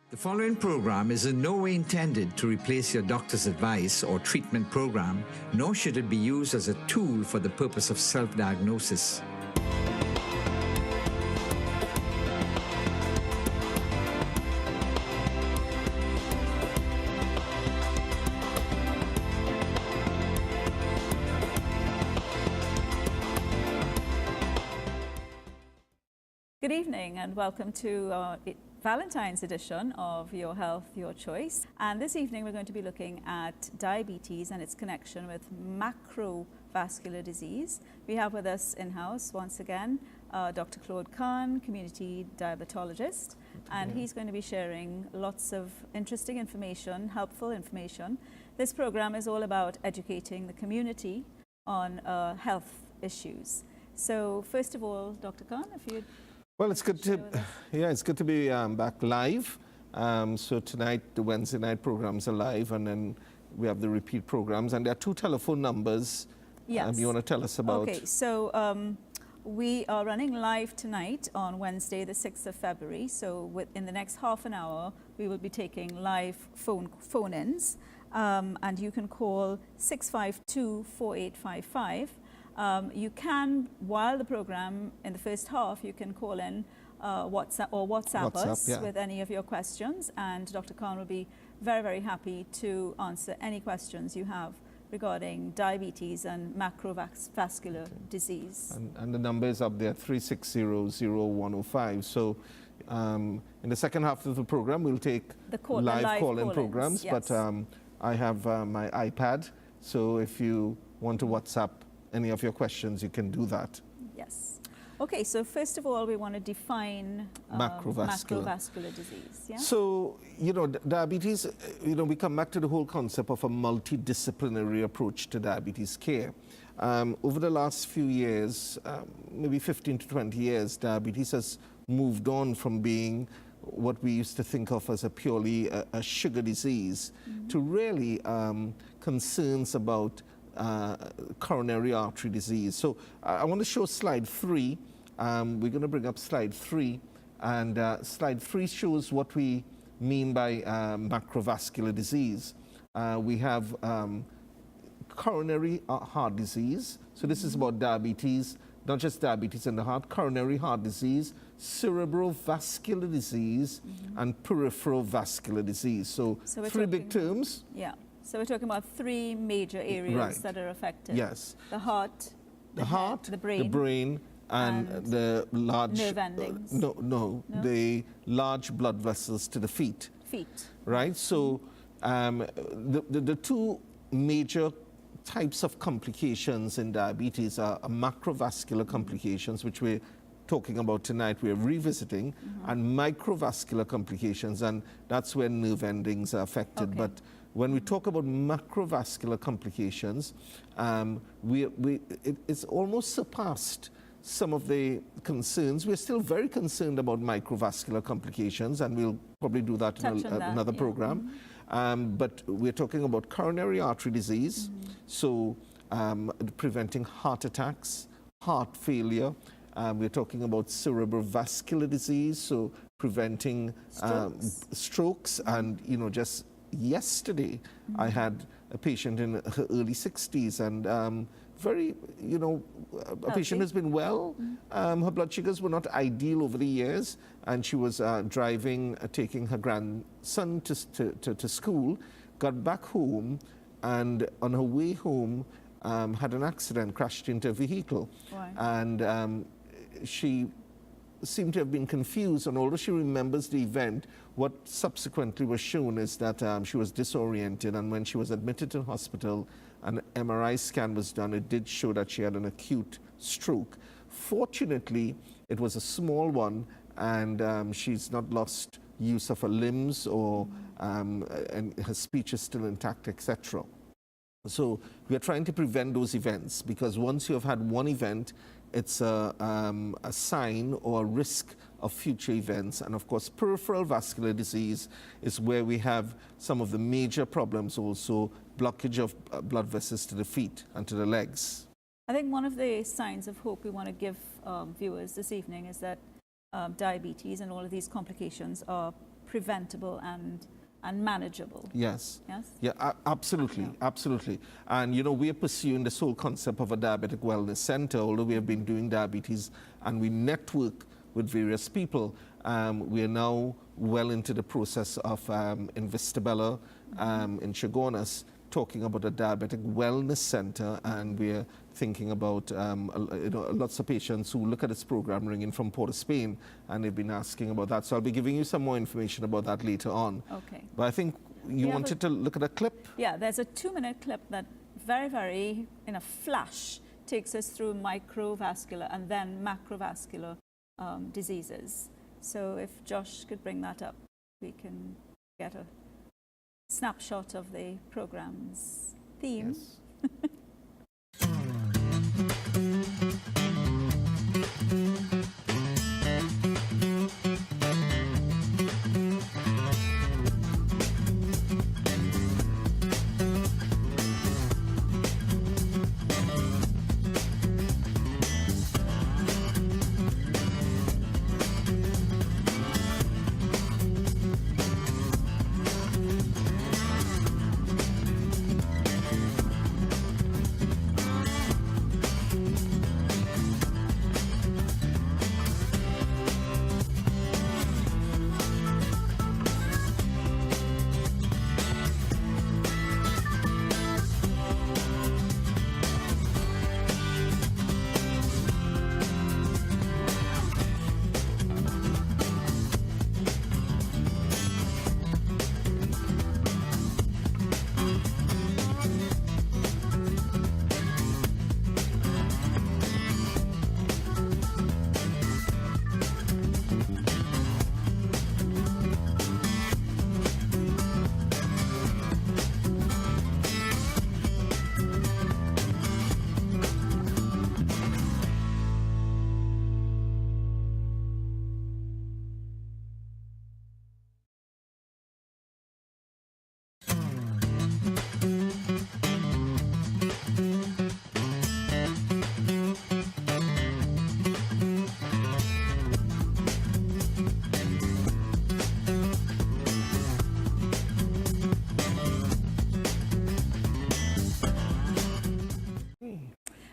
The following program is in no way intended to replace your doctor's advice or treatment program, nor should it be used as a tool for the purpose of self-diagnosis. Good evening and welcome to Valentine's edition of Your Health, Your Choice. And this evening we're going to be looking at diabetes and its connection with macrovascular disease. We have with us in-house once again Dr. Claude, community diabetologist, and he's going to be sharing lots of interesting information, helpful information. This program is all about educating the community on health issues. So first of all, Dr. Khan, if you'd... Well, it's good to be back live. So tonight, the Wednesday night programs are live, and then we have the repeat programs. And there are two telephone numbers. Yes. You want to tell us about? Okay, so we are running live tonight on Wednesday, the 6th of February. So in the next half an hour, we will be taking live phone-ins, and you can call 652-4855. You can, while the program in the first half, you can call in WhatsApp us with any of your questions, and Dr. Khan will be very, very happy to answer any questions you have regarding diabetes and macrovascular disease. And the number is up there, 360-0105. So in the second half of the program, we'll take live call-in programs, yes. But I have my iPad, so if you want to WhatsApp any of your questions, you can do that. Yes. Okay, so first of all, we want to define macrovascular disease. Yeah? So, diabetes, we come back to the whole concept of a multidisciplinary approach to diabetes care. Over the last few years, maybe 15 to 20 years, diabetes has moved on from being what we used to think of as a purely a sugar disease to really concerns about coronary artery disease. So I want to show slide 3. We're going to bring up slide 3, and slide 3 shows what we mean by macrovascular disease. We have coronary heart disease. So this is about diabetes, not just diabetes in the heart, coronary heart disease, cerebrovascular disease, and peripheral vascular disease. So three big terms. Yeah. So we're talking about three major areas that are affected. Yes. The heart, the brain, and the large nerve endings. No, the large blood vessels to the feet. Right. So the two major types of complications in diabetes are macrovascular complications, which we're talking about tonight, we're revisiting, and microvascular complications, and that's where nerve endings are affected. Okay. But when we talk about macrovascular complications, it's almost surpassed some of the concerns. We're still very concerned about microvascular complications, and we'll probably do that in another program. But we're talking about coronary artery disease, so preventing heart attacks, heart failure. We're talking about cerebrovascular disease, so preventing strokes. And, just yesterday, I had a patient in her early 60s, and very, a patient has been well. Her blood sugars were not ideal over the years, and she was driving, taking her grandson to school, got back home, and on her way home, had an accident, crashed into a vehicle. Wow. And she seemed to have been confused, and although she remembers the event, what subsequently was shown is that she was disoriented, and when she was admitted to hospital, an MRI scan was done. It did show that she had an acute stroke. Fortunately, it was a small one, and she's not lost use of her limbs, or and her speech is still intact, etc. So we are trying to prevent those events, because once you have had one event, it's a sign or a risk of future events. And of course, peripheral vascular disease is where we have some of the major problems also, blockage of blood vessels to the feet and to the legs. I think one of the signs of hope we want to give viewers this evening is that diabetes and all of these complications are preventable and manageable. Yes. Yes? Yeah, absolutely, absolutely. And, you know, we are pursuing this whole concept of a diabetic wellness center, although we have been doing diabetes and we network with various people. We are now well into the process of in Vistabella, in Chagonas, talking about a diabetic wellness center, and we're thinking about you know, lots of patients who look at this program ringing from Port of Spain, and they've been asking about that. So I'll be giving you some more information about that later on. Okay. But I think you wanted to look at a clip? Yeah, there's a 2-minute clip that very, in a flash, takes us through microvascular and then macrovascular diseases. So if Josh could bring that up, we can get a snapshot of the program's theme. Yes.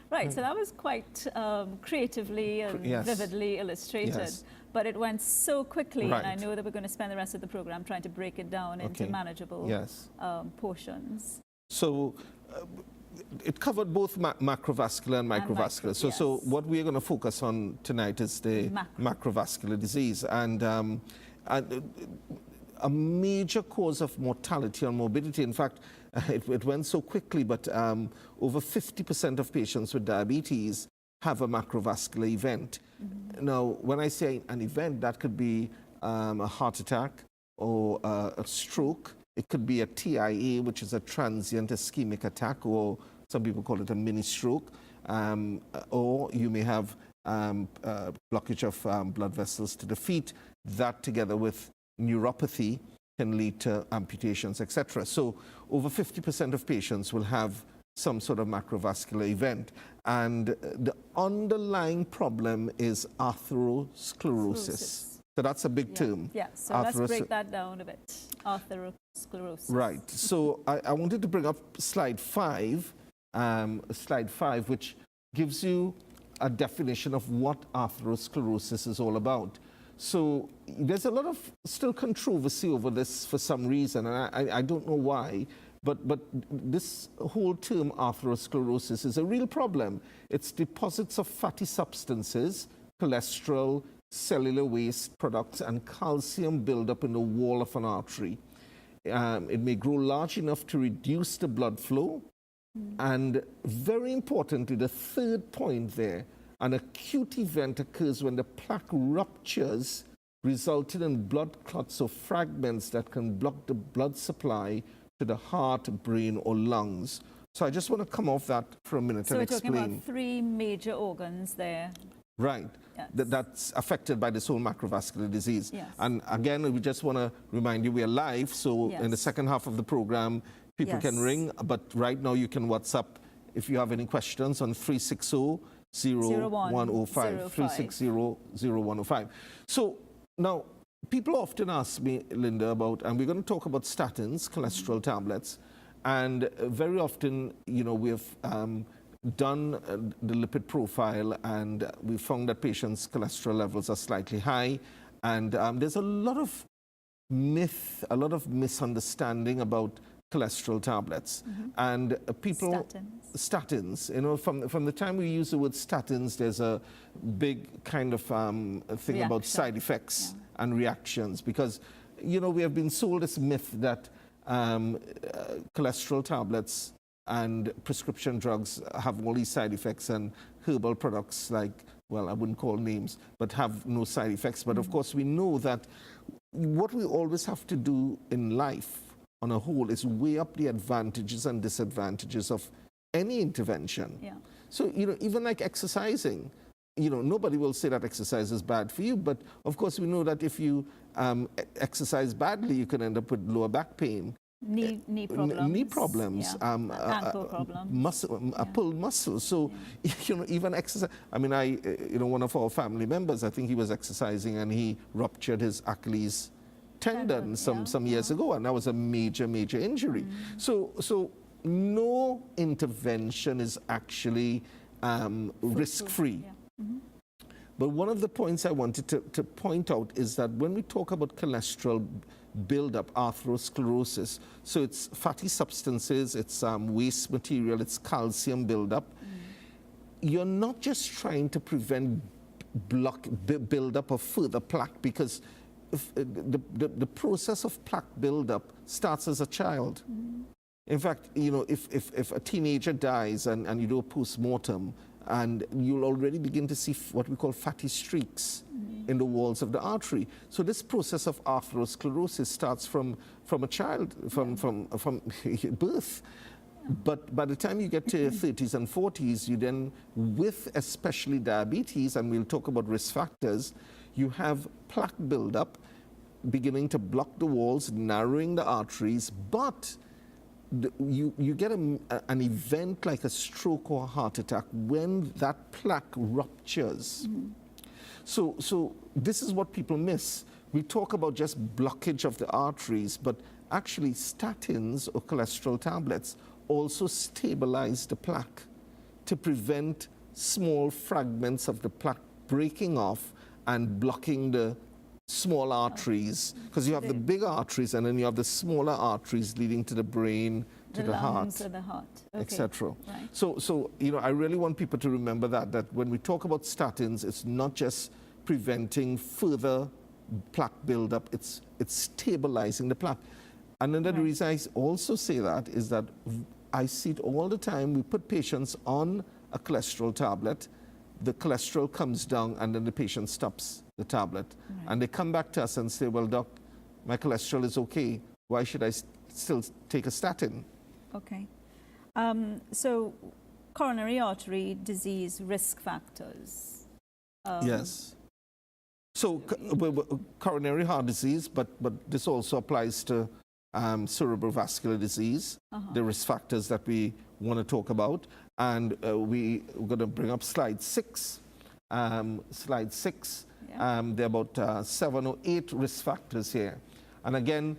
Right, so that was quite creatively and Yes. vividly illustrated, Yes. but it went so quickly, and I Right. know that we're going to spend the rest of the program trying to break it down into Okay. manageable Yes. portions. So it covered both macrovascular and microvascular. So yes. what we're going to focus on tonight is the macrovascular disease. And a major cause of mortality and morbidity. In fact, it went so quickly, but over 50% of patients with diabetes have a macrovascular event. Mm-hmm. Now, when I say an event, that could be a heart attack or a stroke. It could be a TIA, which is a transient ischemic attack, or some people call it a mini stroke. Or you may have blockage of blood vessels to the feet. That, together with neuropathy, can lead to amputations, etc. So over 50% of patients will have some sort of macrovascular event. And the underlying problem is atherosclerosis. So that's a big term. Yeah, so let's break that down a bit. Atherosclerosis. Right. So I wanted to bring up slide 5, which gives you a definition of what atherosclerosis is all about. So there's a lot of still controversy over this for some reason, and I don't know why, but this whole term atherosclerosis is a real problem. It's deposits of fatty substances, cholesterol, cellular waste products, and calcium buildup in the wall of an artery. It may grow large enough to reduce the blood flow, and very importantly, the third point there, an acute event occurs when the plaque ruptures, resulting in blood clots or fragments that can block the blood supply to the heart, brain, or lungs. So I just want to come off that for a minute and explain. So we're talking about 3 major organs there. Right. Yes. That's affected by this whole macrovascular disease. Yes. And again, we just want to remind you we are live, so in the second half of the program, people can ring, but right now you can WhatsApp if you have any questions on 360-0105, 360-0105. So now, people often ask me, Linda, about, and we're going to talk about statins, cholesterol tablets, and very often, you know, we have done the lipid profile, and we found that patients' cholesterol levels are slightly high, and there's a lot of myth, a lot of misunderstanding about cholesterol tablets. And people... Statins, you know, from the time we use the word statins, there's a big kind of thing about side effects and reactions, because, you know, we have been sold this myth that cholesterol tablets and prescription drugs have all these side effects, and herbal products like, well, I wouldn't call names, but have no side effects. But of course, we know that what we always have to do in life on a whole is weigh up the advantages and disadvantages of any intervention. So, you know, even like exercising, you know, nobody will say that exercise is bad for you, but of course we know that if you exercise badly, you can end up with lower back pain, knee problems, ankle problems, pulled muscle. So, you know, even exercise. I mean, you know, one of our family members, I think he was exercising and he ruptured his Achilles tendon some years ago, and that was a major injury. So no intervention is actually risk-free. But one of the points I wanted to point out is that when we talk about cholesterol buildup, atherosclerosis, so it's fatty substances, it's waste material, it's calcium buildup. You're not just trying to prevent buildup of further plaque, because the process of plaque buildup starts as a child. In fact, you know, if a teenager dies and you do a post-mortem, and you'll already begin to see what we call fatty streaks in the walls of the artery. So this process of atherosclerosis starts from a child, from birth. But by the time you get to your 30s and 40s, you then, with especially diabetes, and we'll talk about risk factors, you have plaque buildup beginning to block the walls, narrowing the arteries, but you get an event like a stroke or a heart attack when that plaque ruptures. So this is what people miss. We talk about just blockage of the arteries, but actually statins or cholesterol tablets also stabilize the plaque to prevent small fragments of the plaque breaking off and blocking the small arteries, because you have the big arteries and then you have the smaller arteries leading to the brain, to the heart, etc. Right. So you know, I really want people to remember that when we talk about statins, it's not just preventing further plaque buildup, it's stabilizing the plaque. And another reason I also say that is that I see it all the time. We put patients on a cholesterol tablet, the cholesterol comes down, and then the patient stops the tablet. And they come back to us and say, well, doc, my cholesterol is okay. Why should I still take a statin? Okay. So coronary artery disease risk factors. Yes. So coronary heart disease, but this also applies to cerebrovascular disease, the risk factors that we want to talk about. And we're going to bring up slide 6. Slide 6. There are about 7 or 8 risk factors here. And again,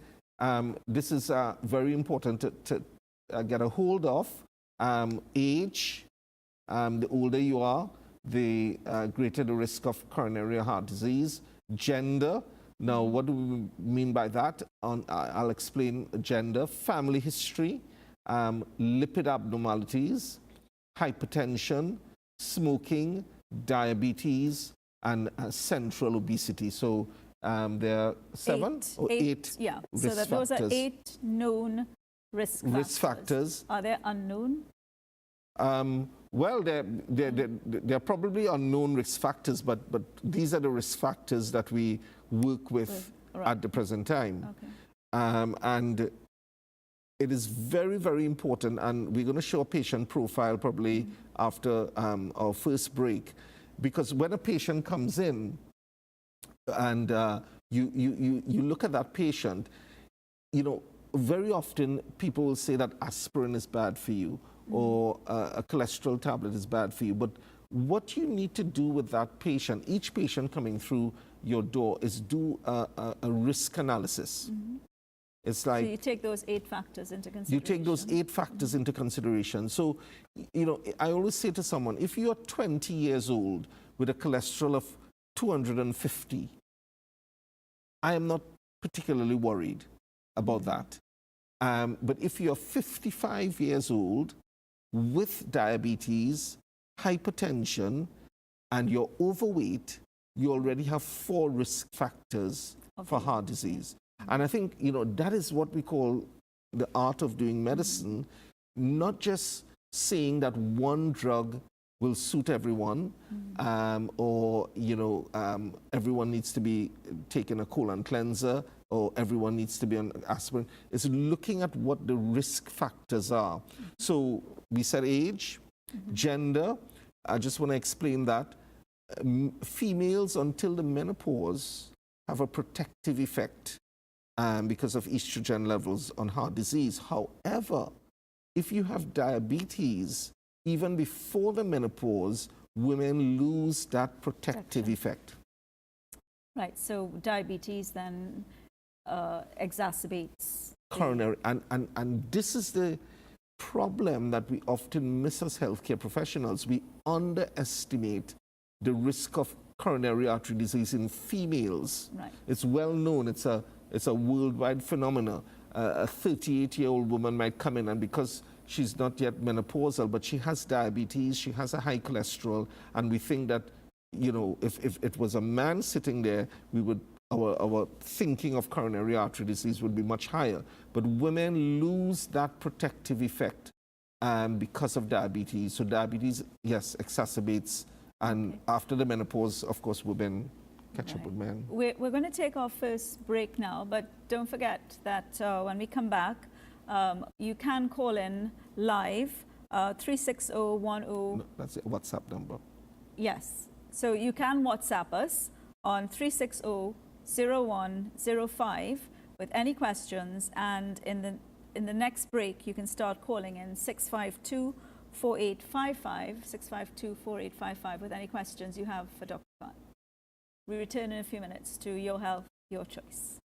this is very important to get a hold of. Age, the older you are, the greater the risk of coronary heart disease. Gender. Now, what do we mean by that? I'll explain gender. Family history, lipid abnormalities, hypertension, smoking, diabetes, and central obesity. So there are 7 or 8 yeah. risk so that those factors. are 8 known risk factors. Are they unknown? Well, they're probably unknown risk factors, but these are the risk factors that we work with at the present time. Okay. And it is very, very important, and we're going to show a patient profile probably after our first break, because when a patient comes in and you look at that patient, you know, very often people will say that aspirin is bad for you, or a cholesterol tablet is bad for you. But what you need to do with that patient, each patient coming through your door is do a risk analysis. It's like so you take those 8 factors into consideration. you take those 8 factors into consideration. So, you know, I always say to someone, if you're 20 years old with a cholesterol of 250, I am not particularly worried about that. But if you're 55 years old with diabetes, hypertension, and you're overweight, you already have 4 risk factors for heart disease. And I think, you know, that is what we call the art of doing medicine, not just saying that one drug will suit everyone, or, you know, everyone needs to be taking a colon cleanser, or everyone needs to be on aspirin. It's looking at what the risk factors are. So we said age, gender. I just want to explain that. Females until the menopause have a protective effect because of estrogen levels on heart disease. However, if you have diabetes, even before the menopause, women lose that protective effect. Right, so diabetes then exacerbates coronary, and this is the problem that we often miss as healthcare professionals. We underestimate the risk of coronary artery disease in females. Right. It's well known. It's a worldwide phenomenon. A 38-year-old woman might come in, and because she's not yet menopausal, but she has diabetes, she has a high cholesterol, and we think that, you know, if it was a man sitting there, we would our thinking of coronary artery disease would be much higher. But women lose that protective effect because of diabetes. So diabetes, yes, exacerbates. And after the menopause, of course, women catch up with men. We're going to take our first break now, but don't forget that when we come back, you can call in live, 36010. No, that's a WhatsApp number. Yes. So you can WhatsApp us on 360-0105 with any questions, and in the next break you can start calling in 652-4855, 652-4855 with any questions you have for Dr. Claude. We return in a few minutes to Your Health, Your Choice.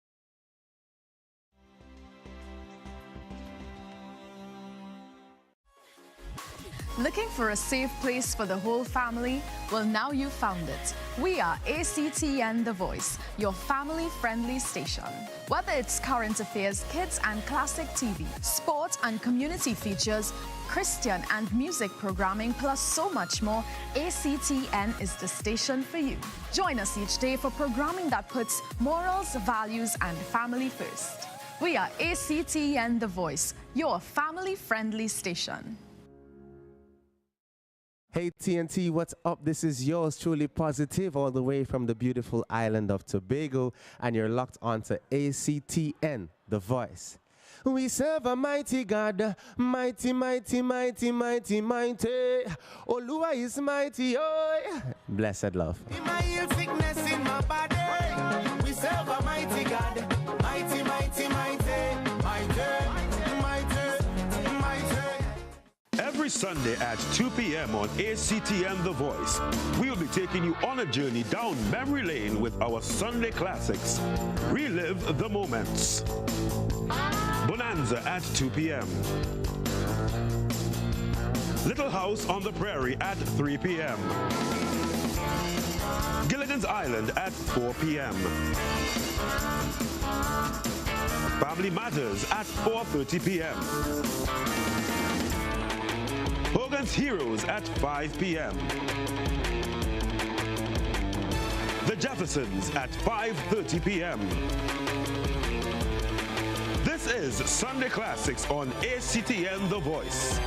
Looking for a safe place for the whole family? Well, now you found it. We are ACTN The Voice, your family-friendly station. Whether it's current affairs, kids and classic TV, sport and community features, Christian and music programming, plus so much more, ACTN is the station for you. Join us each day for programming that puts morals, values, and family first. We are ACTN The Voice, your family-friendly station. Hey TNT, what's up? This is yours truly Positive, all the way from the beautiful island of Tobago, and you're locked onto ACTN, The Voice. We serve a mighty God, mighty, mighty, mighty, mighty, mighty. Oluwa is mighty, oh. Blessed love. In my sickness in my body, we serve a mighty God, mighty, mighty, mighty, mighty, mighty, mighty. Every Sunday at 2 p.m. on ACTN The Voice, we will be taking you on a journey down memory lane with our Sunday classics. Relive the moments. Bonanza at 2 p.m. Little House on the Prairie at 3 p.m. Gilligan's Island at 4 p.m. Family Matters at 4:30 p.m. Hogan's Heroes at 5 p.m. The Jeffersons at 5:30 p.m. This is Sunday Classics on ACTN The Voice.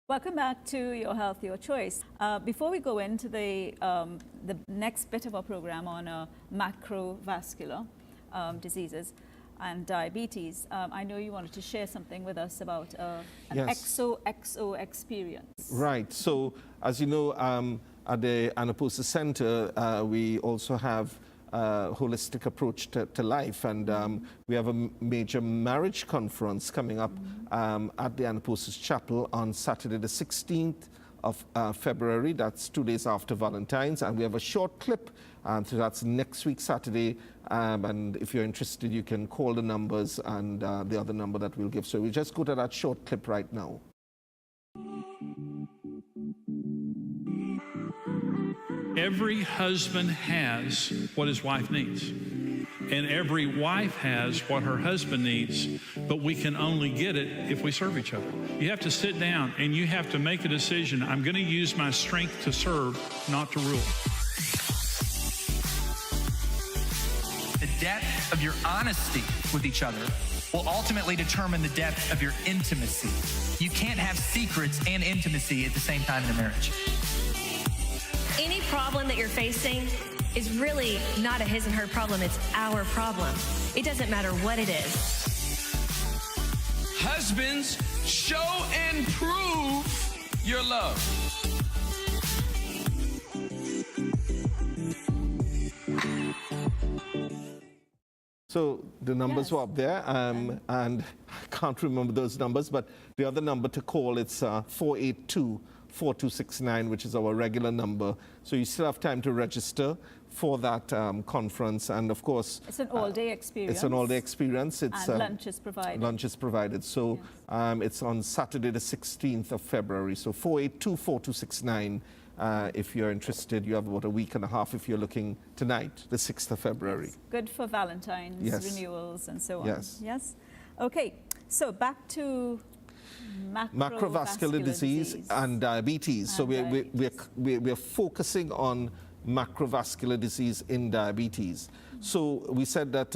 Welcome back to Your Health, Your Choice. Before we go into the next bit of our program on macrovascular diseases and diabetes, I know you wanted to share something with us about an XOXO experience. Right. So, as you know, at the Anapausis Center, we also have a holistic approach to life, and we have a major marriage conference coming up at the Anapausis Chapel on Saturday the 16th of February. That's 2 days after Valentine's. And we have a short clip, so that's next week, Saturday. And if you're interested, you can call the numbers and the other number that we'll give. So we just go to that short clip right now. Every husband has what his wife needs, and every wife has what her husband needs, but we can only get it if we serve each other. You have to sit down and you have to make a decision. I'm going to use my strength to serve, not to rule. The depth of your honesty with each other will ultimately determine the depth of your intimacy. You can't have secrets and intimacy at the same time in a marriage. Any problem that you're facing is really not a his and her problem, it's our problem. It doesn't matter what it is. Husbands, show and prove your love. So the numbers were up there, and I can't remember those numbers, but the other number to call, it's 482-4269, which is our regular number. So you still have time to register for that conference, and of course... It's an all-day experience. It's an all-day experience. It's, and lunch is provided. Lunch is provided. So it's on Saturday the 16th of February. So 482-4269. If you're interested, you have about a week and a half if you're looking tonight, the 6th of February. Yes. Good for Valentine's, renewals, and so on. Yes. Okay, so back to macrovascular disease and diabetes. So we're focusing on macrovascular disease in diabetes. So we said that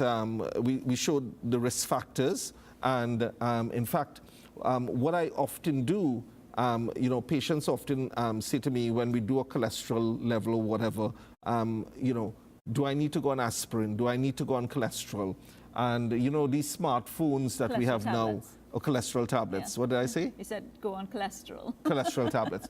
we showed the risk factors, and in fact, what I often do, patients often say to me when we do a cholesterol level or whatever, do I need to go on aspirin? Do I need to go on cholesterol? And, these smartphones that we have now, or cholesterol tablets. Yeah. What did I say? You said go on cholesterol. Cholesterol tablets.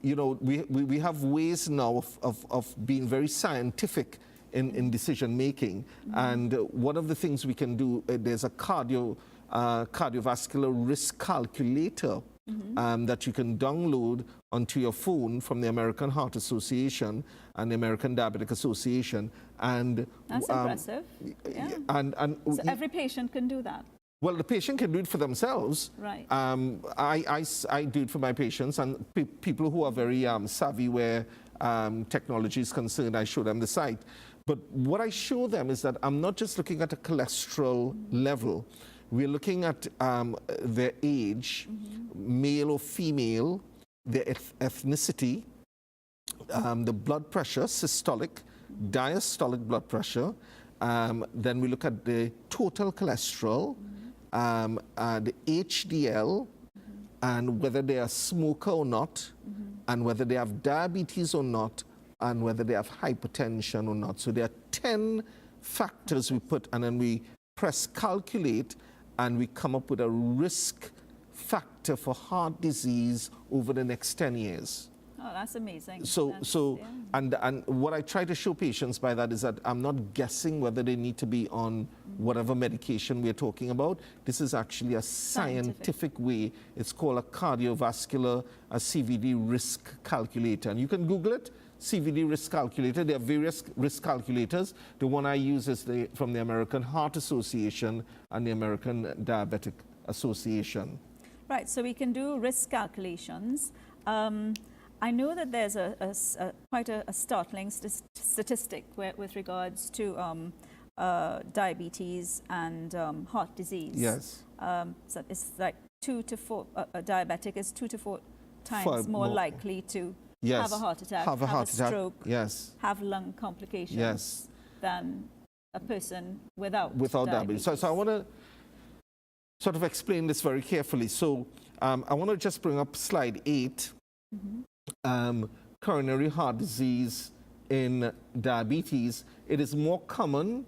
We have ways now of being very scientific in decision making. And one of the things we can do, there's a cardiovascular risk calculator that you can download onto your phone from the American Heart Association and the American Diabetic Association. And that's impressive. Yeah. So every patient can do that. Well, the patient can do it for themselves. Right. I do it for my patients, and people who are very savvy where technology is concerned, I show them the site. But what I show them is that I'm not just looking at a cholesterol level. We're looking at their age, male or female, their ethnicity, the blood pressure, systolic, diastolic blood pressure. Then we look at the total cholesterol, the HDL, and whether they are a smoker or not, and whether they have diabetes or not, and whether they have hypertension or not. So there are 10 factors we put, and then we press calculate, and we come up with a risk factor for heart disease over the next 10 years. Oh, that's amazing. And what I try to show patients by that is that I'm not guessing whether they need to be on whatever medication we're talking about. This is actually a scientific way. It's called a cardiovascular, a CVD risk calculator. And you can Google it, CVD risk calculator. There are various risk calculators. The one I use is from the American Heart Association and the American Diabetic Association. Right, so we can do risk calculations. I know that there's quite a startling statistic with regards to diabetes and heart disease. Yes. So it's like 2 to 4, a diabetic is 2 to 4 times more likely to have a heart attack, have a stroke, have lung complications than a person without diabetes. So I want to sort of explain this very carefully. So I want to just bring up slide 8. Coronary heart disease in diabetes. It is more common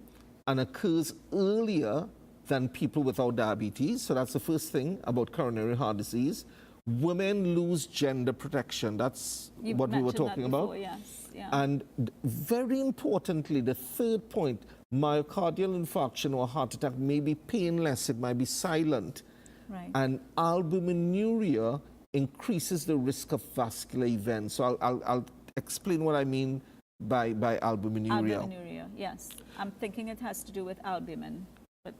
and occurs earlier than people without diabetes. So that's the first thing about coronary heart disease. Women lose gender protection. That's what we were talking about. Yes. Yeah. And very importantly, the third point, myocardial infarction or heart attack may be painless, it might be silent. Right. And albuminuria increases the risk of vascular events. So I'll explain what I mean by albuminuria. Albuminuria, yes. I'm thinking it has to do with albumin. But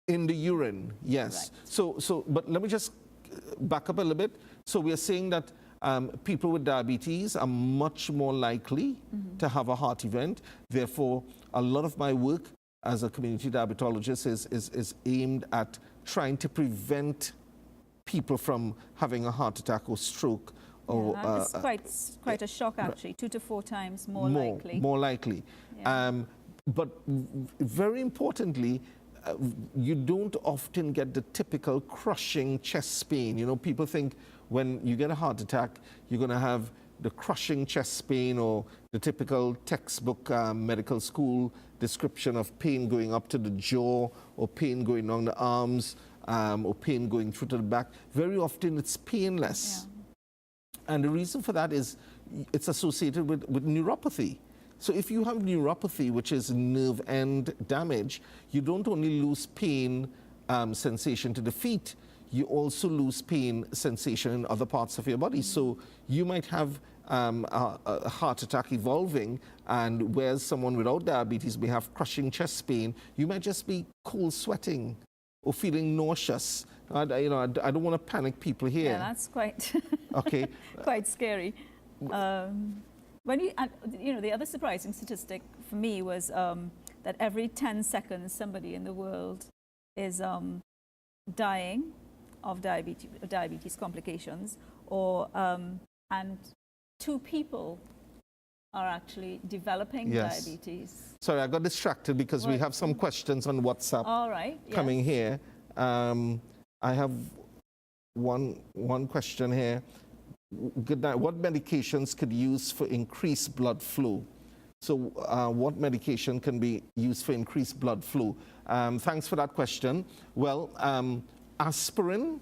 in the urine, yes. Right. So, but let me just back up a little bit. So we are saying that people with diabetes are much more likely to have a heart event. Therefore, a lot of my work as a community diabetologist is aimed at trying to prevent people from having a heart attack or stroke. Or, it's quite a shock, actually. 2 to 4 times more likely. More likely. Yeah. But very importantly, you don't often get the typical crushing chest pain. You know, people think when you get a heart attack, you're going to have the crushing chest pain or the typical textbook medical school description of pain going up to the jaw or pain going down the arms or pain going through to the back. Very often it's painless. Yeah. And the reason for that is it's associated with neuropathy. So if you have neuropathy, which is nerve end damage, you don't only lose pain sensation to the feet, you also lose pain sensation in other parts of your body. So you might have a heart attack evolving, and whereas someone without diabetes may have crushing chest pain, you might just be cold sweating or feeling nauseous. I don't want to panic people here. Yeah, that's quite okay. quite scary. When the other surprising statistic for me was that every 10 seconds somebody in the world is dying of diabetes complications, or and 2 people are actually developing diabetes. Sorry, I got distracted because we have some questions on WhatsApp. All right. Coming here. I have one question here. Good night. What medications could use for increased blood flow? So what medication can be used for increased blood flow? Thanks for that question. Well, aspirin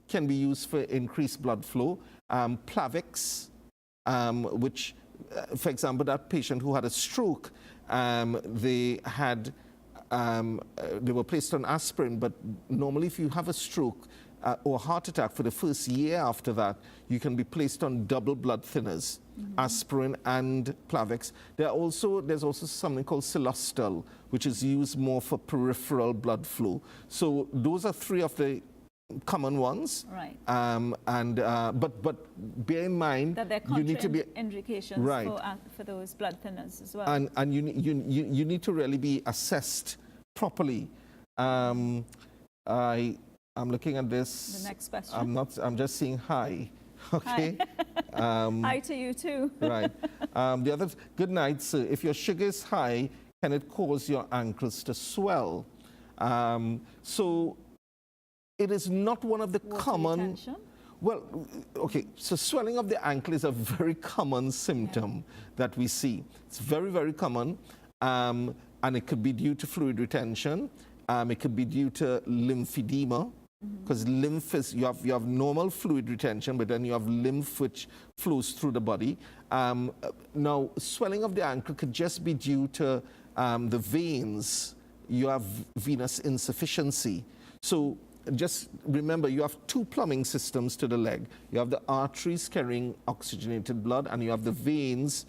can be used for increased blood flow. Plavix, which, for example, that patient who had a stroke, they were placed on aspirin, but normally if you have a stroke, or heart attack, for the first year after that, you can be placed on double blood thinners, aspirin and Plavix. There's also something called Celostal, which is used more for peripheral blood flow. So those are 3 of the common ones. Right. But bear in mind that there are you need to be indications for those blood thinners as well. And you need to really be assessed properly. I'm looking at this. The next question. I'm just saying hi. Okay. Hi. Hi to you too. Right. The other, good night, sir. If your sugar is high, can it cause your ankles to swell? So it is not one of the common. Retention? Well, okay. So swelling of the ankle is a very common symptom that we see. It's very, very common, and it could be due to fluid retention. It could be due to lymphedema. Because lymph is, you have normal fluid retention, but then you have lymph which flows through the body. Now, swelling of the ankle could just be due to the veins. You have venous insufficiency. So just remember, you have 2 plumbing systems to the leg. You have the arteries carrying oxygenated blood, and you have the veins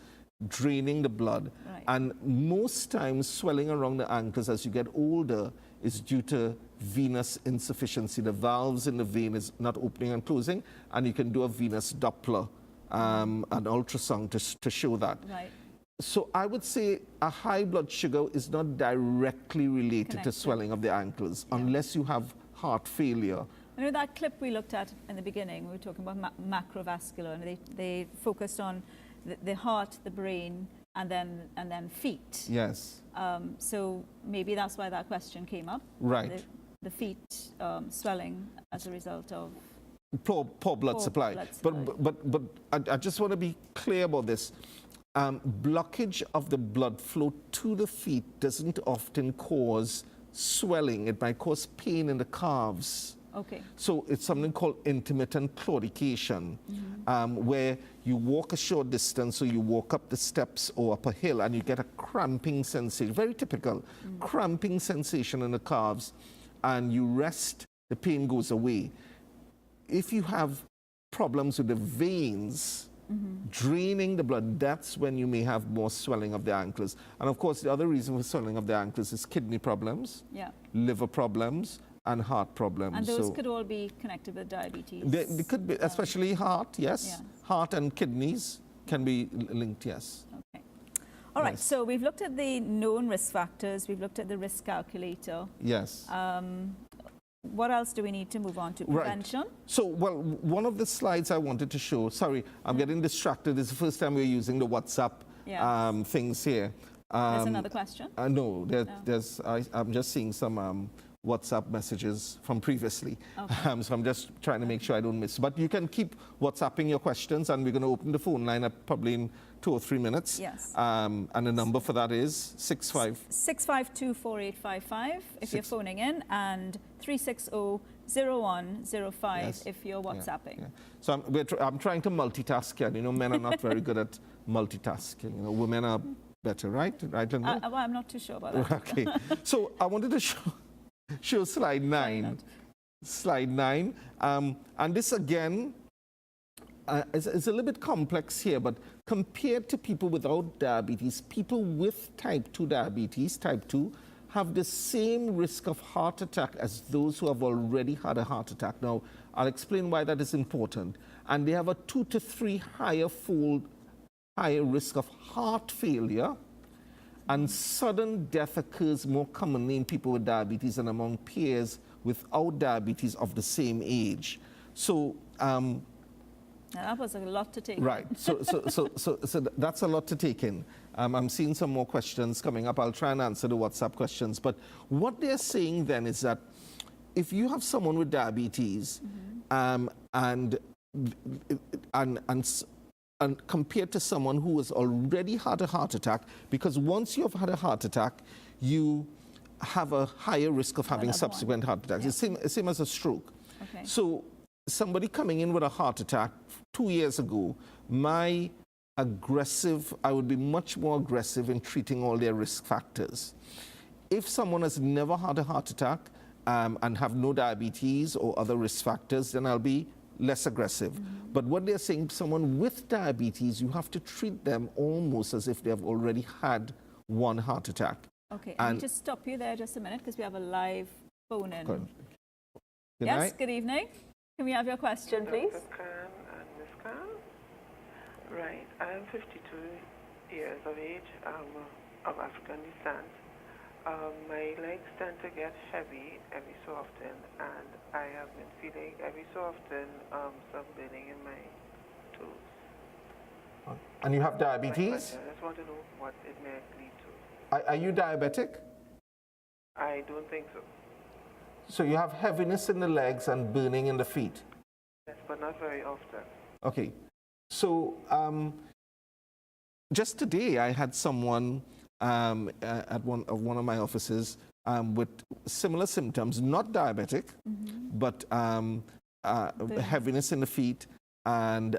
draining the blood. Right. And most times, swelling around the ankles as you get older is due to venous insufficiency. The valves in the vein is not opening and closing, and you can do a venous Doppler, an ultrasound to show that. Right. So I would say a high blood sugar is not directly related to swelling of the ankles, unless you have heart failure. I know that clip we looked at in the beginning, we were talking about macrovascular, and they focused on the heart, the brain, and then feet. Yes. So maybe that's why that question came up. Right. The feet swelling as a result of poor blood supply. But I just want to be clear about this. Blockage of the blood flow to the feet doesn't often cause swelling. It might cause pain in the calves. Okay. So it's something called intermittent claudication, where you walk a short distance, so you walk up the steps or up a hill, and you get a cramping sensation, very typical, cramping sensation in the calves, and you rest, the pain goes away. If you have problems with the veins draining the blood, that's when you may have more swelling of the ankles. And of course, the other reason for swelling of the ankles is kidney problems, liver problems, and heart problems. And those could all be connected with diabetes? They could be, especially heart, yes. Heart and kidneys can be linked, yes. Okay. All right, so we've looked at the known risk factors, we've looked at the risk calculator. Yes. What else do we need to move on to? Prevention? Right. So, well, one of the slides I wanted to show, sorry, I'm getting distracted. It's the first time we're using the WhatsApp things here. There's another question? No, I'm just seeing some WhatsApp messages from previously. Okay. So I'm just trying to make sure I don't miss. But you can keep WhatsApping your questions, and we're going to open the phone line up probably in 2 or 3 minutes. Yes. And the number for that is 652-4855 if you're phoning in, and 360-0105 if you're WhatsApping. Yeah. So I'm trying to multitask here. You know, men are not very good at multitasking. You know, women are better, right? Right, Linda? Well, I'm not too sure about that. Okay. So I wanted to show slide 9. Slide 9. And this again is a little bit complex here, but compared to people without diabetes, people with type 2 diabetes, type 2, have the same risk of heart attack as those who have already had a heart attack. Now, I'll explain why that is important. And they have a 2 to 3 higher risk of heart failure, and sudden death occurs more commonly in people with diabetes than among peers without diabetes of the same age. So, now that was a lot to take in. Right. So that's a lot to take in. I'm seeing some more questions coming up. I'll try and answer the WhatsApp questions. But what they're saying then is that if you have someone with diabetes and compared to someone who has already had a heart attack, because once you have had a heart attack, you have a higher risk of having subsequent heart attacks. It's the same as a stroke. Okay. So somebody coming in with a heart attack 2 years ago, I would be much more aggressive in treating all their risk factors. If someone has never had a heart attack and have no diabetes or other risk factors, then I'll be less aggressive. But what they're saying, someone with diabetes, you have to treat them almost as if they have already had one heart attack. Okay, and just stop you there just a minute because we have a live phone in. Good Yes, night. good evening. Can we have your question, please? Dr. Khan and Ms. Khan. Right, I am 52 years of age. I'm of African descent. My legs tend to get heavy every so often, and I have been feeling every so often some burning in my toes. And you have diabetes? I just want to know what it may lead to. Are you diabetic? I don't think so. So you have heaviness in the legs and burning in the feet? Yes, but not very often. Okay. So just today I had someone at one of my offices with similar symptoms, not diabetic, but heaviness in the feet and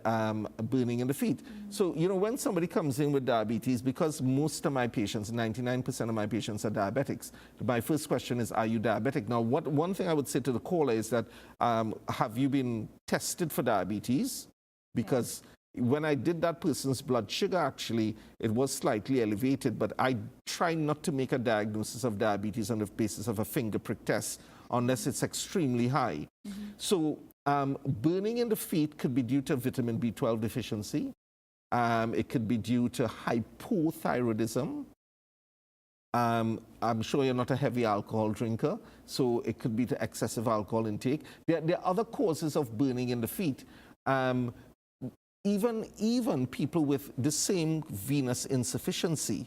burning in the feet. So, you know, when somebody comes in with diabetes, because most of my patients, 99% of my patients are diabetics, my first question is, are you diabetic? Now, one thing I would say to the caller is that, have you been tested for diabetes? Because when I did that person's blood sugar, actually, it was slightly elevated, but I try not to make a diagnosis of diabetes on the basis of a finger prick test unless it's extremely high. So burning in the feet could be due to vitamin B12 deficiency. It could be due to hypothyroidism. I'm sure you're not a heavy alcohol drinker, so it could be to excessive alcohol intake. There are other causes of burning in the feet. Even people with the same venous insufficiency,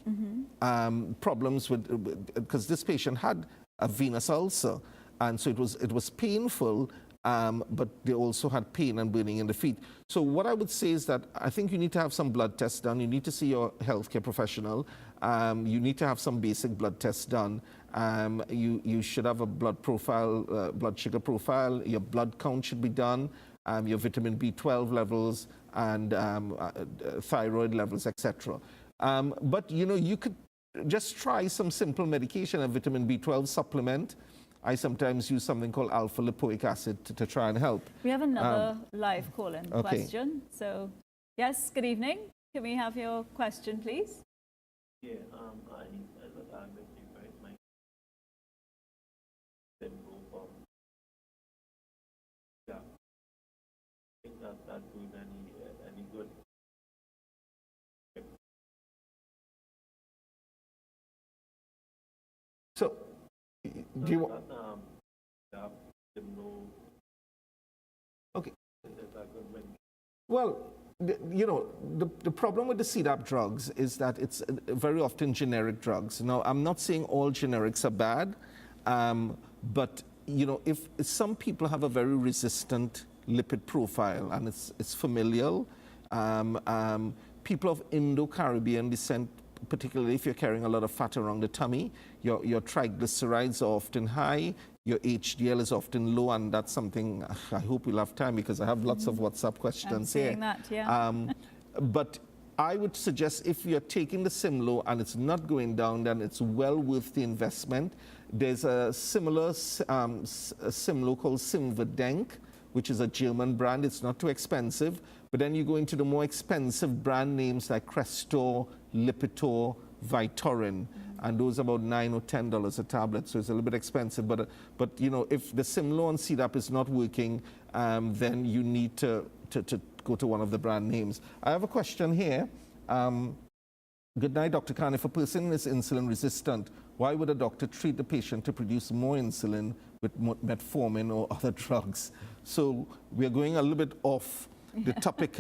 problems with, because this patient had a venous ulcer, and so it was painful, but they also had pain and burning in the feet. So what I would say is that I think you need to have some blood tests done. You need to see your healthcare professional. You need to have some basic blood tests done. You should have a blood profile, blood sugar profile. Your blood count should be done. Your vitamin B12 levels and thyroid levels, etc. But you know, you could just try some simple medication, a vitamin B12 supplement, I sometimes use something called alpha lipoic acid to try and help. We have another live call-in okay. question. So, yes, good evening. Can we have your question, please? Yeah, I was diabetic, right? My yeah, I think that's doing any good. So, do you want? Okay. Well, you know, the problem with the CDAP drugs is that it's very often generic drugs. Now, I'm not saying all generics are bad, but, you know, if some people have a very resistant lipid profile and it's familial, people of Indo-Caribbean descent, particularly if you're carrying a lot of fat around the tummy, your triglycerides are often high, your HDL is often low, and that's something I hope we'll have time because I have lots of WhatsApp questions here. That, yeah. But I would suggest if you're taking the Simlo and it's not going down, then it's well worth the investment. There's a similar Simlo called Simvadenk, which is a German brand. It's not too expensive, but then you go into the more expensive brand names like Crestor, Lipitor, Vytorin, and those are about $9 or $10 a tablet, so it's a little bit expensive. But you know, if the Simlo and CDAP is not working, then you need to go to one of the brand names. I have a question here. Good night, Dr. Khan. If a person is insulin resistant, why would a doctor treat the patient to produce more insulin with metformin or other drugs? So we're going a little bit off the topic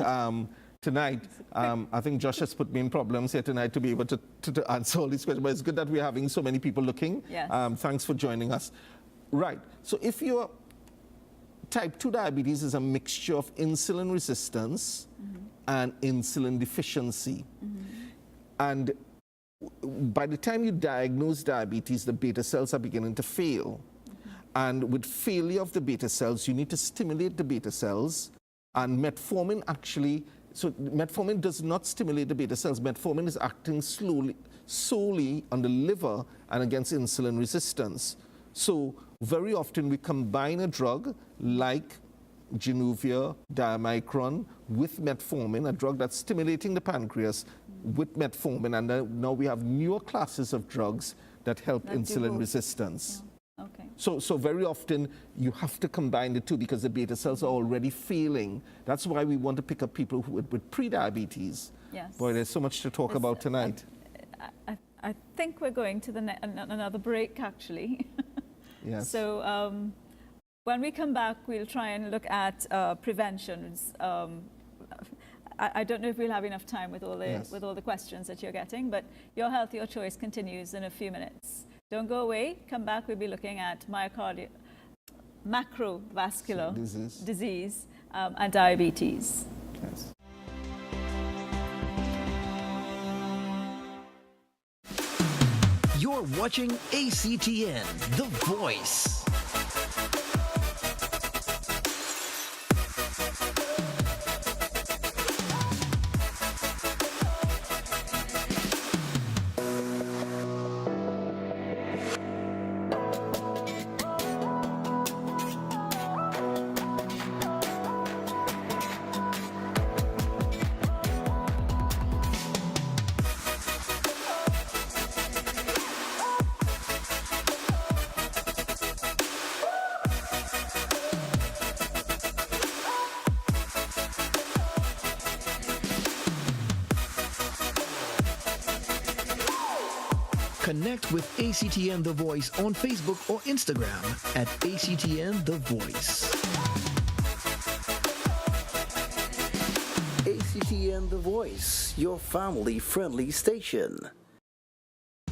tonight. I think Josh has put me in problems here tonight to be able to answer all these questions, but it's good that we're having so many people looking. Yes. Thanks for joining us. Right, so if your type 2 diabetes is a mixture of insulin resistance and insulin deficiency, and by the time you diagnose diabetes, the beta cells are beginning to fail. And with failure of the beta cells, you need to stimulate the beta cells, and metformin actually, so metformin does not stimulate the beta cells. Metformin is acting solely on the liver and against insulin resistance. So very often we combine a drug like Januvia, Diamicron with metformin, a drug that's stimulating the pancreas with metformin, and now we have newer classes of drugs that help insulin resistance. Yeah. Okay. So very often you have to combine the two because the beta cells are already failing. That's why we want to pick up people with pre-diabetes. Yes. Boy, there's so much to talk about tonight. I think we're going to another break, actually. Yes. So when we come back, we'll try and look at prevention. I don't know if we'll have enough time with all the questions that you're getting, but Your Health, Your Choice continues in a few minutes. Don't go away. Come back. We'll be looking at macrovascular disease and diabetes. Yes. You're watching ACTN, The Voice. Connect with ACTN The Voice on Facebook or Instagram at ACTN The Voice. ACTN The Voice, your family-friendly station.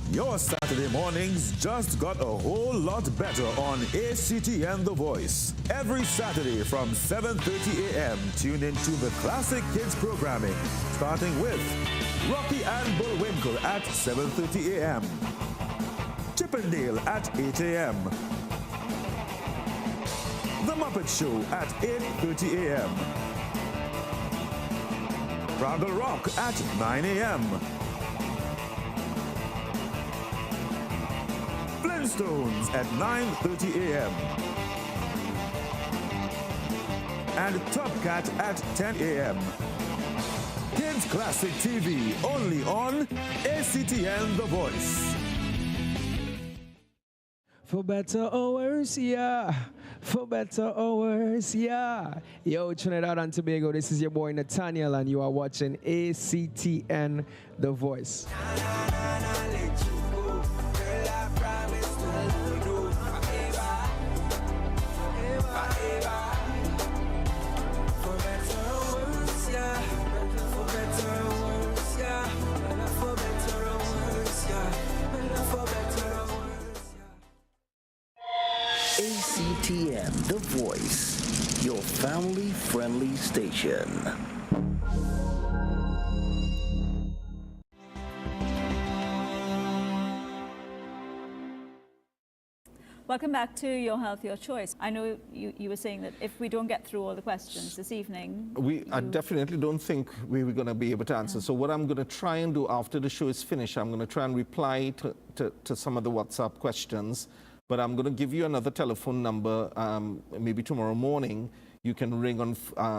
Your Saturday mornings just got a whole lot better on ACTN The Voice. Every Saturday from 7:30 a.m., tune into the classic kids programming, starting with Rocky and Bullwinkle at 7:30 a.m., Chip and Dale at 8 a.m., The Muppet Show at 8:30 a.m., Fraggle Rock at 9 a.m., Flintstones at 9:30 a.m. and Top Cat at 10 a.m. Kids Classic TV, only on ACTN The Voice. For better or worse, yeah. For better or worse, yeah. Yo, Trinidad and Tobago, this is your boy Nathaniel, and you are watching ACTN The Voice. ACTN The Voice, your family-friendly station. Welcome back to Your Health, Your Choice. I know you were saying that if we don't get through all the questions this evening... I definitely don't think we were going to be able to answer. So what I'm going to try and do after the show is finished, I'm going to try and reply to some of the WhatsApp questions. But I'm going to give you another telephone number, maybe tomorrow morning. You can ring on,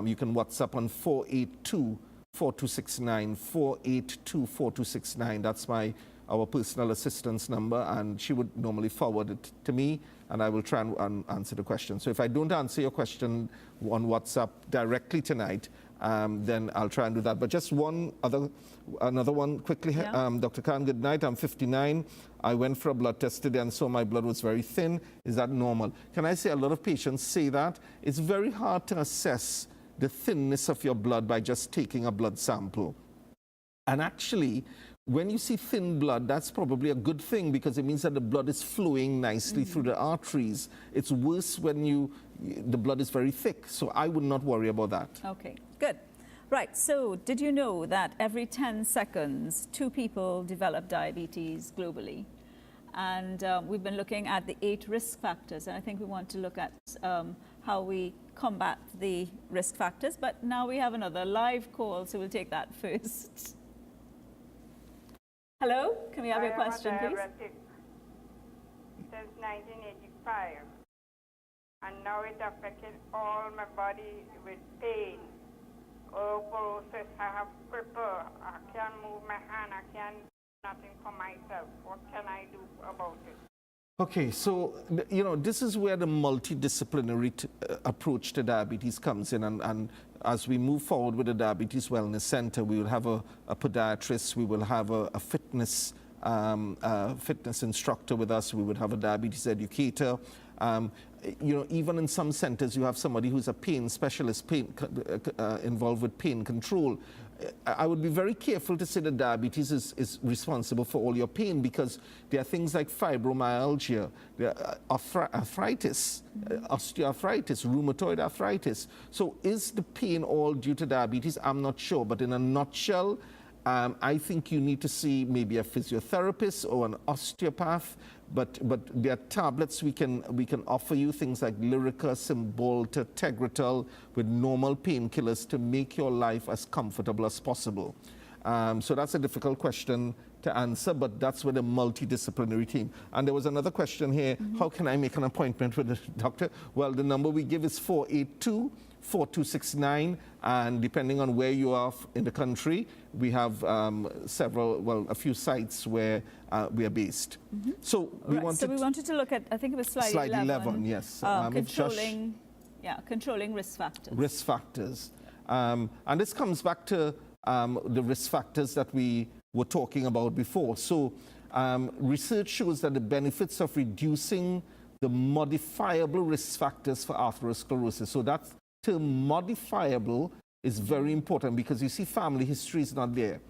you can WhatsApp on 482-4269, 482-4269. That's our personal assistance number, and she would normally forward it to me, and I will try and answer the question. So if I don't answer your question on WhatsApp directly tonight, then I'll try and do that. But just another one quickly. Yeah. Dr. Khan, good night. I'm 59. I went for a blood test today and saw my blood was very thin. Is that normal? Can I say a lot of patients say that? It's very hard to assess the thinness of your blood by just taking a blood sample. And actually, when you see thin blood, that's probably a good thing because it means that the blood is flowing nicely through the arteries. It's worse when the blood is very thick. So I would not worry about that. Okay, good. Right, so did you know that every 10 seconds, 2 people develop diabetes globally? And we've been looking at the 8 risk factors, and I think we want to look at how we combat the risk factors. But now we have another live call, so we'll take that first. Hello, can we have your question, please? Since 1985, and now it affected all my body with pain. Osteoporosis, I have cripple, I can't move my hand, I can't do nothing for myself. What can I do about it? Okay, so, this is where the multidisciplinary approach to diabetes comes in. And as we move forward with the Diabetes Wellness Center, we will have a podiatrist, we will have a fitness instructor with us, we would have a diabetes educator. Even in some centers, you have somebody who's a pain specialist, involved with pain control. I would be very careful to say that diabetes is responsible for all your pain, because there are things like fibromyalgia, arthritis, osteoarthritis, rheumatoid arthritis. So is the pain all due to diabetes? I'm not sure, but in a nutshell, I think you need to see maybe a physiotherapist or an osteopath, but there are tablets we can offer you, things like Lyrica, Cymbalta, Tegretol, with normal painkillers to make your life as comfortable as possible. So that's a difficult question to answer, but that's where the multidisciplinary team. And there was another question here, how can I make an appointment with the doctor? Well, the number we give is 482-4269, and depending on where you are in the country, we have a few sites where we are based. So we wanted to look at, I think it was slide 11. Yes. Controlling risk factors. Risk factors. And this comes back to the risk factors that we were talking about before. So research shows that the benefits of reducing the modifiable risk factors for atherosclerosis. So that term modifiable is very important, because you see family history is not there.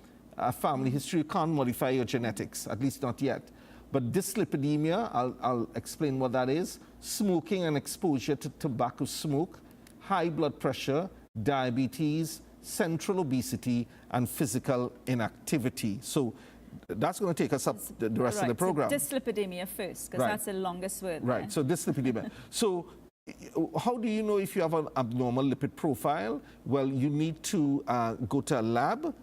Family history, you can't modify your genetics, at least not yet. But dyslipidemia, I'll explain what that is. Smoking and exposure to tobacco smoke, high blood pressure, diabetes, central obesity, and physical inactivity. So that's going to take us up the rest of the program. So dyslipidemia first, because that's the longest word. Right, there. so dyslipidemia. So how do you know if you have an abnormal lipid profile? Well, you need to go to a lab,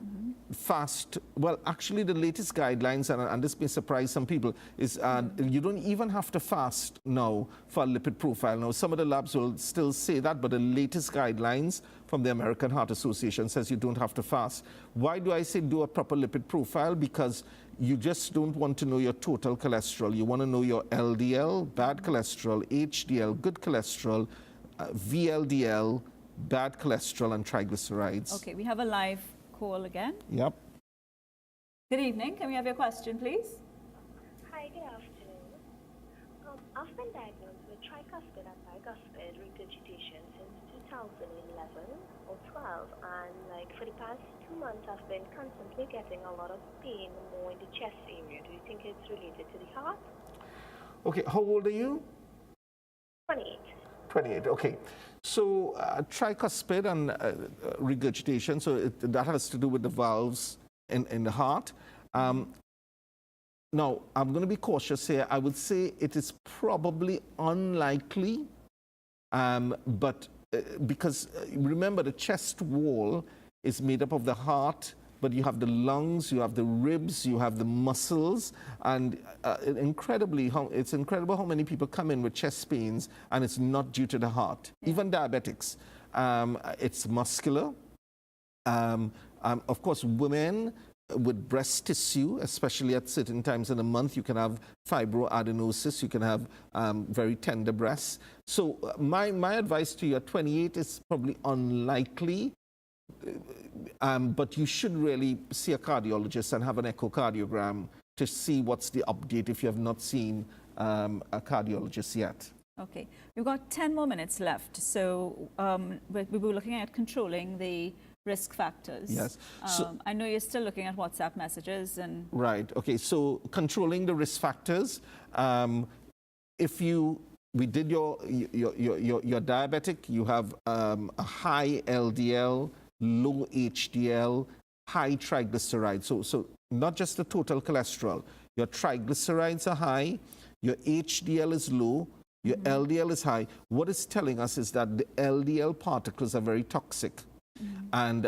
fast. Well, actually, the latest guidelines, and this may surprise some people, is you don't even have to fast now for a lipid profile. Now, some of the labs will still say that, but the latest guidelines from the American Heart Association says you don't have to fast. Why do I say do a proper lipid profile? Because you just don't want to know your total cholesterol. You want to know your LDL, bad cholesterol, HDL, good cholesterol, VLDL, bad cholesterol, and triglycerides. Okay, we have a live call again. Yep. Good evening. Can we have your question, please? Hi, good afternoon. I've been diagnosed with tricuspid and bicuspid regurgitation since 2011 or 12, and like for the past 2 months, I've been constantly getting a lot of pain more in the chest area. Do you think it's related to the heart? Okay, how old are you? 28. 28, okay. So tricuspid and regurgitation, so that has to do with the valves in the heart. Now, I'm going to be cautious here. I would say it is probably unlikely, but because remember the chest wall is made up of the heart, but you have the lungs, you have the ribs, you have the muscles, and it's incredible how many people come in with chest pains and it's not due to the heart. Yeah. Even diabetics, it's muscular. Of course, women with breast tissue, especially at certain times in the month, you can have fibroadenosis, you can have very tender breasts. So my advice to you at 28 is probably unlikely. But you should really see a cardiologist and have an echocardiogram to see what's the update if you have not seen a cardiologist yet. Okay, we've got 10 more minutes left. So we were looking at controlling the risk factors. Yes. I know you're still looking at WhatsApp messages and... Right, okay, so controlling the risk factors. If we did you're diabetic, you have a high LDL, low HDL, high triglycerides. So not just the total cholesterol. Your triglycerides are high, your HDL is low, your LDL is high. What it's telling us is that the LDL particles are very toxic. And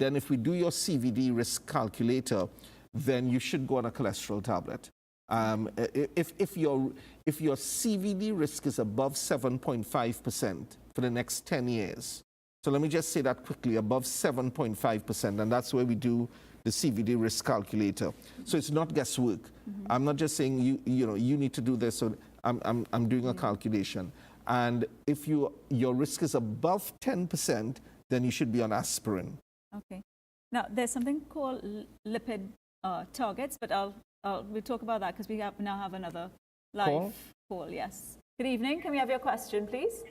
then if we do your CVD risk calculator, then you should go on a cholesterol tablet. If your CVD risk is above 7.5% for the next 10 years, so let me just say that quickly, above 7.5%, and that's where we do the CVD risk calculator. So it's not guesswork. I'm not just saying you need to do this. So I'm doing a calculation, and if your risk is above 10%, then you should be on aspirin. Okay. Now there's something called lipid targets, but we'll talk about that because we now have another live call. Yes. Good evening. Can we have your question, please?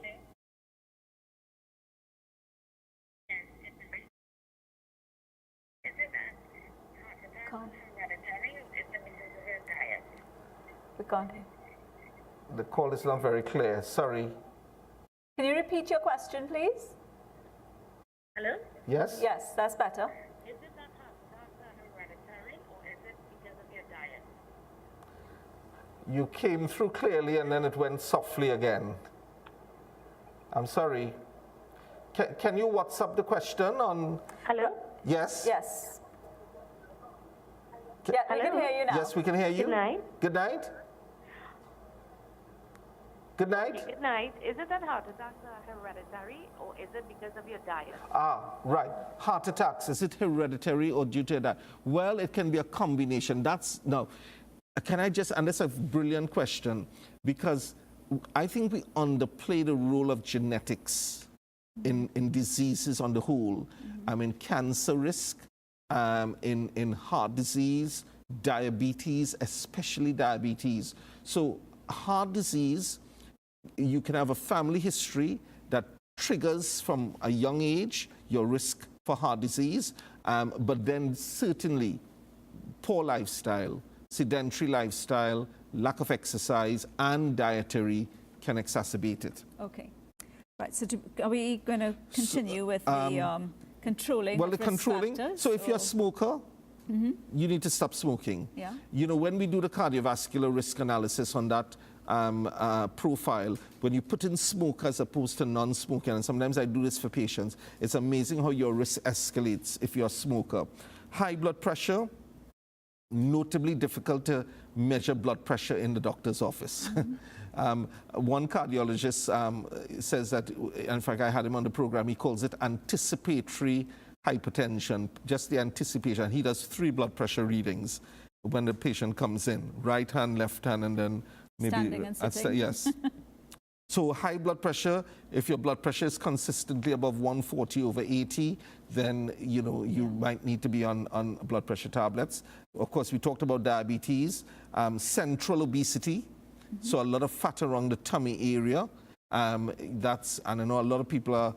We can't hear. The call is not very clear. Sorry. Can you repeat your question, please? Hello? Yes? Yes, that's better. Is it that hereditary or is it because of your diet? You came through clearly and then it went softly again. I'm sorry. Can you WhatsApp the question on... Hello? Yes? Yes. Yeah, we can hear you now. Yes, we can hear you. Good night. Good night. Good night. Good night. Is it that heart attacks are hereditary or is it because of your diet? Right. Heart attacks, is it hereditary or due to that? Well, it can be a combination. Now, can I just, and that's a brilliant question, because I think we underplay the role of genetics in diseases on the whole. I mean, cancer risk, in heart disease, diabetes, especially diabetes. So heart disease, you can have a family history that triggers from a young age your risk for heart disease, but then certainly poor lifestyle, sedentary lifestyle, lack of exercise, and dietary can exacerbate it. Okay. Right, so are we going to continue with the controlling Well, the risk controlling, factors, so if you're a smoker, you need to stop smoking. Yeah. You know, when we do the cardiovascular risk analysis on that profile, when you put in smoker as opposed to non-smoker, and sometimes I do this for patients, it's amazing how your risk escalates if you're a smoker. High blood pressure, notably difficult to measure blood pressure in the doctor's office. One cardiologist says that, in fact, I had him on the program, he calls it anticipatory hypertension, just the anticipation. He does 3 blood pressure readings when the patient comes in, right hand, left hand, and then maybe... Standing and sitting. Yes. So high blood pressure, if your blood pressure is consistently above 140/80, then you might need to be on blood pressure tablets. Of course, we talked about diabetes, central obesity, so a lot of fat around the tummy area. And I know a lot of people are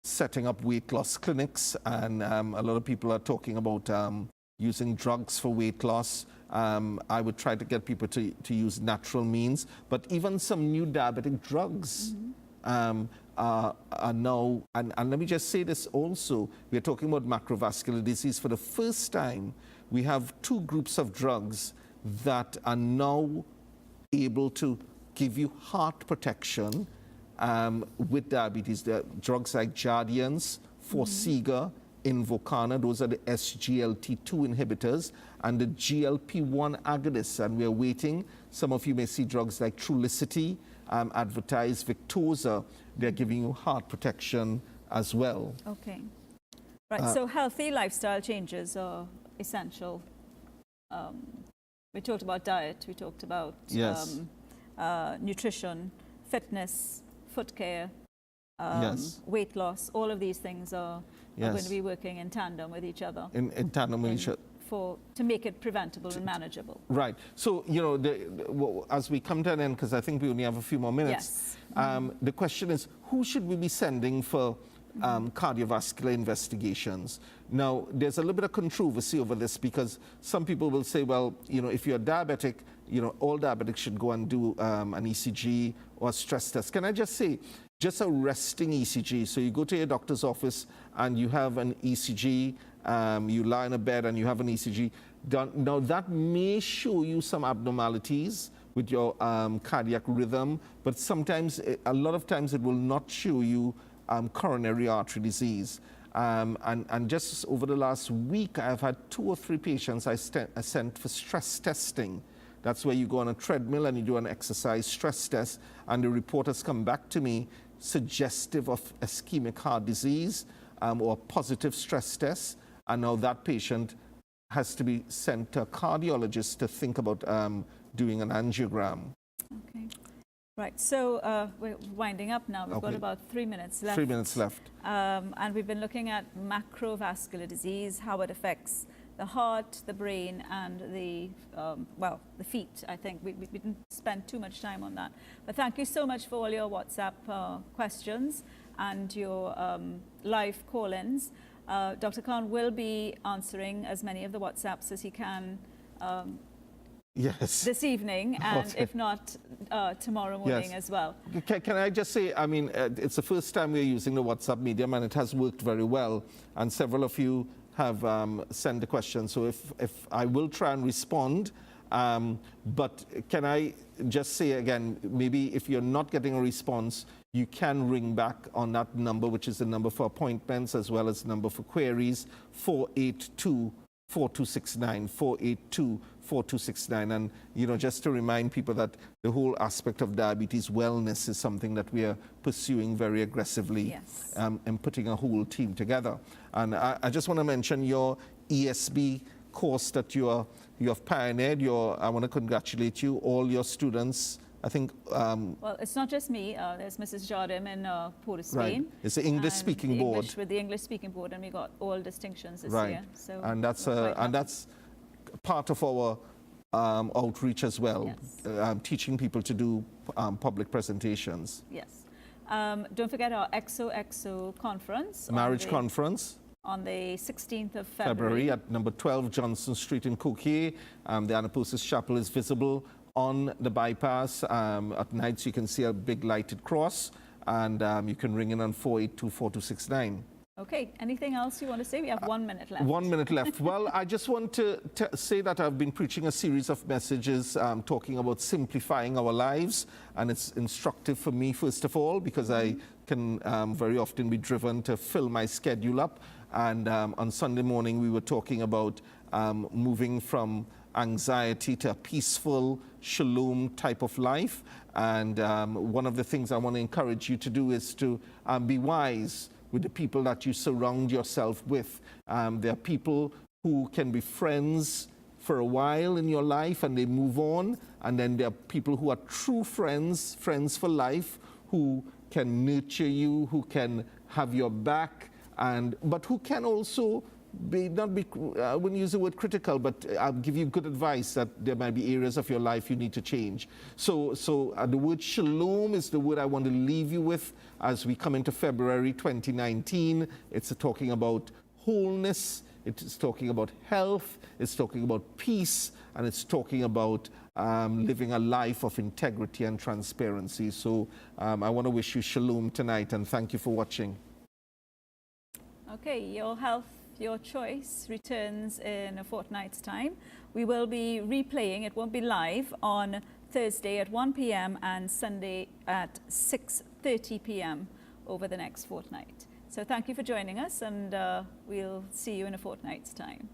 setting up weight loss clinics, and a lot of people are talking about using drugs for weight loss. I would try to get people to use natural means, but even some new diabetic drugs are now, and let me just say this also, we're talking about macrovascular disease. For the first time, we have 2 groups of drugs that are now able to give you heart protection with diabetes. There are drugs like Jardiance, Forxiga, Invokana, those are the SGLT2 inhibitors, and the GLP-1 agonists, and we are waiting. Some of you may see drugs like Trulicity, advertised Victoza. They're giving you heart protection as well. Okay. Right, so healthy lifestyle changes are essential. We talked about diet, we talked about nutrition, fitness, foot care, weight loss. All of these things are going to be working in tandem with each other. In tandem with each other. To make it preventable and manageable. Right. So, as we come to an end, because I think we only have a few more minutes, the question is, who should we be sending for cardiovascular investigations? Now, there's a little bit of controversy over this, because some people will say, well, if you're diabetic, all diabetics should go and do an ECG or a stress test. Can I just say, just a resting ECG, so you go to your doctor's office and you have an ECG, you lie in a bed and you have an ECG done. Now, that may show you some abnormalities with your cardiac rhythm, but sometimes, a lot of times, it will not show you coronary artery disease. And just over the last week, I've had 2 or 3 patients I sent for stress testing. That's where you go on a treadmill and you do an exercise stress test, and the report has come back to me suggestive of ischemic heart disease or positive stress test. And now that patient has to be sent to a cardiologist to think about doing an angiogram. Okay. Right, so we're winding up now. We've got about 3 minutes left. 3 minutes left. And we've been looking at macrovascular disease, how it affects the heart, the brain, and the feet. I think we didn't spend too much time on that. But thank you so much for all your WhatsApp questions and your live call-ins. Dr. Khan will be answering as many of the WhatsApps as he can this evening, and if not, tomorrow morning as well. Can I just say, I mean, it's the first time we're using the WhatsApp medium, and it has worked very well, and several of you have sent the question, so if I will try and respond, but can I just say again, maybe if you're not getting a response, you can ring back on that number, which is the number for appointments as well as the number for queries, 482-4269, 482-4269. And, just to remind people that the whole aspect of diabetes wellness is something that we are pursuing very aggressively and putting a whole team together. And I just want to mention your ESB course that you have pioneered. I want to congratulate you, all your students. I think... well, it's not just me. There's Mrs. Jardim in Port of Spain. Right. It's the English-speaking board. With the English-speaking board, and we got all distinctions this year. So and that's part of our outreach as well, teaching people to do public presentations. Yes. Don't forget our XOXO conference. Marriage conference. On the 16th of February. At number 12 Johnson Street in Coquet. The Anapausis Chapel is visible on the bypass. At nights you can see a big lighted cross, and you can ring in on 482-4269. Okay, anything else you want to say? We have 1 minute left. 1 minute left. Well, I just want to say that I've been preaching a series of messages talking about simplifying our lives, and it's instructive for me, first of all, because I can very often be driven to fill my schedule up. And on Sunday morning, we were talking about moving from anxiety to a peaceful shalom type of life. And one of the things I want to encourage you to do is to be wise with the people that you surround yourself with. There are people who can be friends for a while in your life and they move on. And then there are people who are true friends, friends for life, who can nurture you, who can have your back, but who can also I wouldn't use the word critical, but I'll give you good advice that there might be areas of your life you need to change. So the word shalom is the word I want to leave you with as we come into February 2019. It's talking about wholeness, it's talking about health, it's talking about peace, and it's talking about living a life of integrity and transparency. So I want to wish you shalom tonight, and thank you for watching. Okay, Your Health, Your Choice returns in a fortnight's time. We will be replaying, it won't be live, on Thursday at 1 p.m. and Sunday at 6:30 p.m. over the next fortnight. So thank you for joining us, and we'll see you in a fortnight's time.